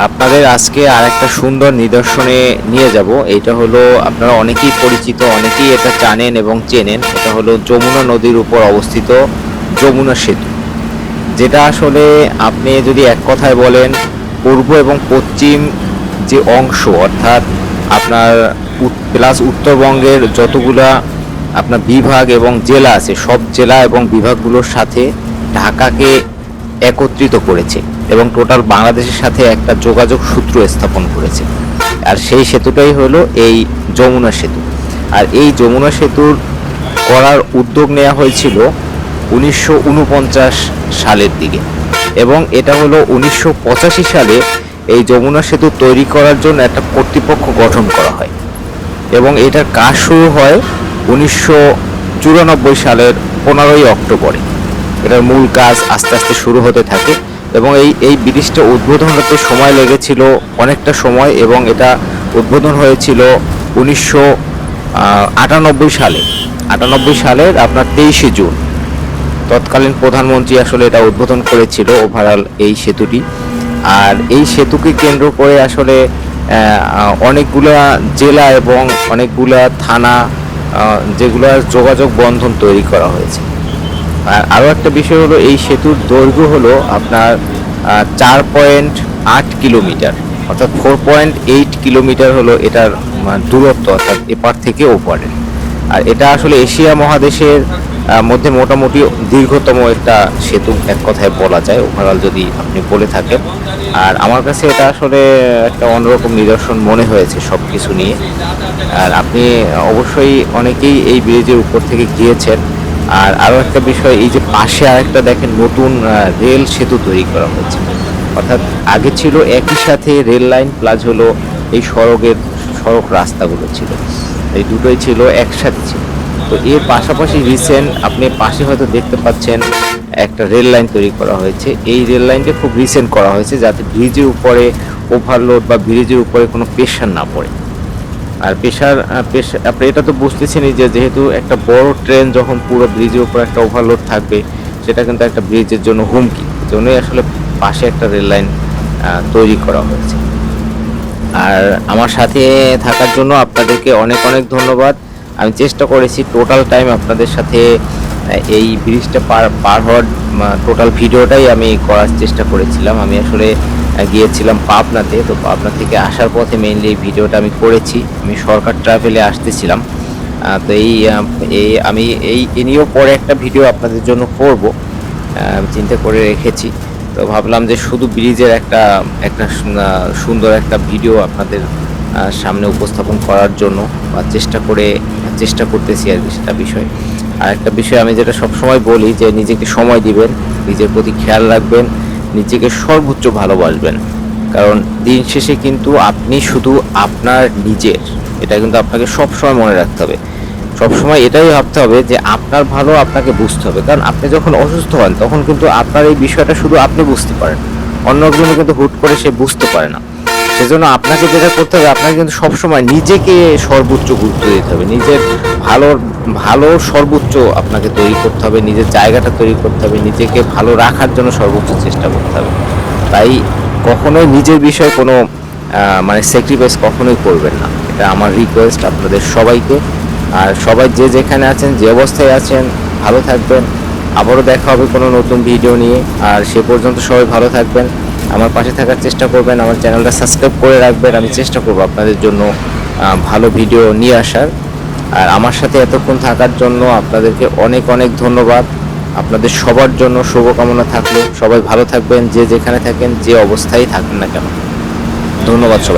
আপনাদের আজকে আর একটা সুন্দর নিদর্শনে নিয়ে যাব। এটা হলো আপনারা অনেকেই পরিচিত, অনেকেই এটা জানেন এবং চেনেন। এটা হলো যমুনা নদীর উপর অবস্থিত যমুনা সেতু, যেটা আসলে আপনি যদি এক কথায় বলেন পূর্ব এবং পশ্চিম যে অংশ, অর্থাৎ আপনার প্লাস উত্তরবঙ্গের যতগুলা আপনার বিভাগ এবং জেলা আছে, সব জেলা এবং বিভাগগুলোর সাথে ঢাকাকে একত্রিত করেছে এবং টোটাল বাংলাদেশের সাথে একটা যোগাযোগ সূত্র স্থাপন করেছে। আর সেই সেতুটাই হলো এই যমুনা সেতু। আর এই যমুনা সেতুর করার উদ্যোগ নেওয়া হয়েছিল 1949 সালের দিকে, এবং এটা হলো 1985 সালে এই যমুনা সেতু তৈরি করার জন্য একটা কর্তৃপক্ষ গঠন করা হয় এবং এটার কাজ শুরু হয় 1994 সালের 15ই অক্টোবরে। এটার মূল কাজ আস্তে আস্তে শুরু হতে থাকে এবং এই ব্রিজটা উদ্বোধন হতে সময় লেগেছিল অনেকটা সময়, এবং এটা উদ্বোধন হয়েছিল 1998 সালে। 98 সালের আপনার 23শে জুন তৎকালীন প্রধানমন্ত্রী আসলে এটা উদ্বোধন করেছিল ওভারঅল এই সেতুটি। আর এই সেতুকে কেন্দ্র করে আসলে অনেকগুলা জেলা এবং অনেকগুলা থানা, যেগুলোর যোগাযোগ বন্ধন তৈরি করা হয়েছে। আর আরও একটা বিষয় হলো এই সেতুর দৈর্ঘ্য হলো আপনার 4.8 কিলোমিটার, অর্থাৎ 4.8 কিলোমিটার হলো এটার দূরত্ব, অর্থাৎ এপার থেকে ওপারে। আর এটা আসলে এশিয়া মহাদেশের মধ্যে মোটামুটি দীর্ঘতম একটা সেতু এক কথায় বলা যায় ওভারঅল যদি আপনি বলে থাকেন। আর আমার কাছে এটা আসলে একটা অন্যরকম নিদর্শন মনে হয়েছে সব কিছু নিয়ে। আর আপনি অবশ্যই অনেকেই এই ব্রিজের উপর থেকে গিয়েছেন। আর আরও একটা বিষয়, এই যে পাশে আরেকটা দেখেন নতুন রেল সেতু তৈরি করা হয়েছে, অর্থাৎ আগে ছিল একই সাথে রেল লাইন প্লাস হলো এই সড়ক রাস্তাগুলো ছিল, এই দুটোই ছিল একসাথে ছিল। তো এর পাশাপাশি রিসেন্ট আপনি পাশে হয়তো দেখতে পাচ্ছেন একটা রেল লাইন তৈরি করা হয়েছে। এই রেল লাইনটা খুব রিসেন্ট করা হয়েছে যাতে ব্রিজের উপরে ওভারলোড বা ব্রিজের উপরে কোনো প্রেশার না পড়ে। আর প্রেশার আপনি এটা তো বুঝতেছেনই যে যেহেতু একটা বড় ট্রেন যখন পুরো ব্রিজের উপর একটা ওভারলোড থাকবে, সেটা কিন্তু একটা ব্রিজের জন্য হুমকি। জন্যই আসলে পাশে একটা রেল লাইন তৈরি করা হয়েছে। আর আমার সাথে থাকার জন্য আপনাদেরকে অনেক অনেক ধন্যবাদ। আমি চেষ্টা করেছি টোটাল টাইম আপনাদের সাথে এই ব্রিজটা পার হওয়ার টোটাল ভিডিওটাই আমি করার চেষ্টা করেছিলাম। আমি আসলে গিয়েছিলাম পাবনাতে, তো পাবনা থেকে আসার পথে মেইনলি এই ভিডিওটা আমি করেছি। আমি সরকার ট্রাভেলে আসতেছিলাম। তো আমি এই নিয়েও পরে একটা ভিডিও আপনাদের জন্য করব, চিন্তা করে রেখেছি। তো ভাবলাম যে শুধু ব্রিজের একটা সুন্দর একটা ভিডিও আপনাদের সামনে উপস্থাপন করার জন্য চেষ্টা করতেছি আর কি, সেটা বিষয়। আর একটা বিষয় আমি যেটা সবসময় বলি যে নিজেকে সময় দিবেন, নিজের প্রতি খেয়াল রাখবেন, নিজেকে সর্বোচ্চ ভালোবাসবেন। কারণ দিন শেষে কিন্তু আপনি শুধু আপনার নিজের, এটা কিন্তু আপনাকে সবসময় মনে রাখতে হবে। সবসময় এটাই ভাবতে হবে যে আপনার ভালো আপনাকে বুঝতে হবে। কারণ আপনি যখন অসুস্থ হন তখন কিন্তু আপনার এই বিষয়টা শুধু আপনি বুঝতে পারেন, অন্য একজনে কিন্তু হুট করে সে বুঝতে পারে না। সেজন্য আপনাকে যেটা করতে হবে, আপনাকে কিন্তু সবসময় নিজেকে সর্বোচ্চ গুরুত্ব দিতে হবে। নিজের ভালো সর্বোচ্চ আপনাকে তৈরি করতে হবে, নিজের জায়গাটা তৈরি করতে হবে, নিজেকে ভালো রাখার জন্য সর্বোচ্চ চেষ্টা করতে হবে। তাই কখনোই নিজের বিষয়ে কোনো স্যাক্রিফাইস কখনোই করবেন না, এটা আমার রিকোয়েস্ট আপনাদের সবাইকে। আর সবাই যে যেখানে আছেন, যে অবস্থায় আছেন, ভালো থাকবেন। আবারও দেখা হবে কোনো নতুন ভিডিও নিয়ে। আর সে পর্যন্ত সবাই ভালো থাকবেন, আমার পাশে থাকার চেষ্টা করবেন, আমার চ্যানেলটা সাবস্ক্রাইব করে রাখবেন। আমি চেষ্টা করব আপনাদের জন্য ভালো ভিডিও নিয়ে আসার। আর আমার সাথে এতক্ষণ থাকার জন্য আপনাদেরকে অনেক অনেক ধন্যবাদ। আপনাদের সবার জন্য শুভকামনা থাকলো। সবাই ভালো থাকবেন, যে যেখানে থাকেন, যে অবস্থায় থাকেন না কেন। ধন্যবাদ সবাই।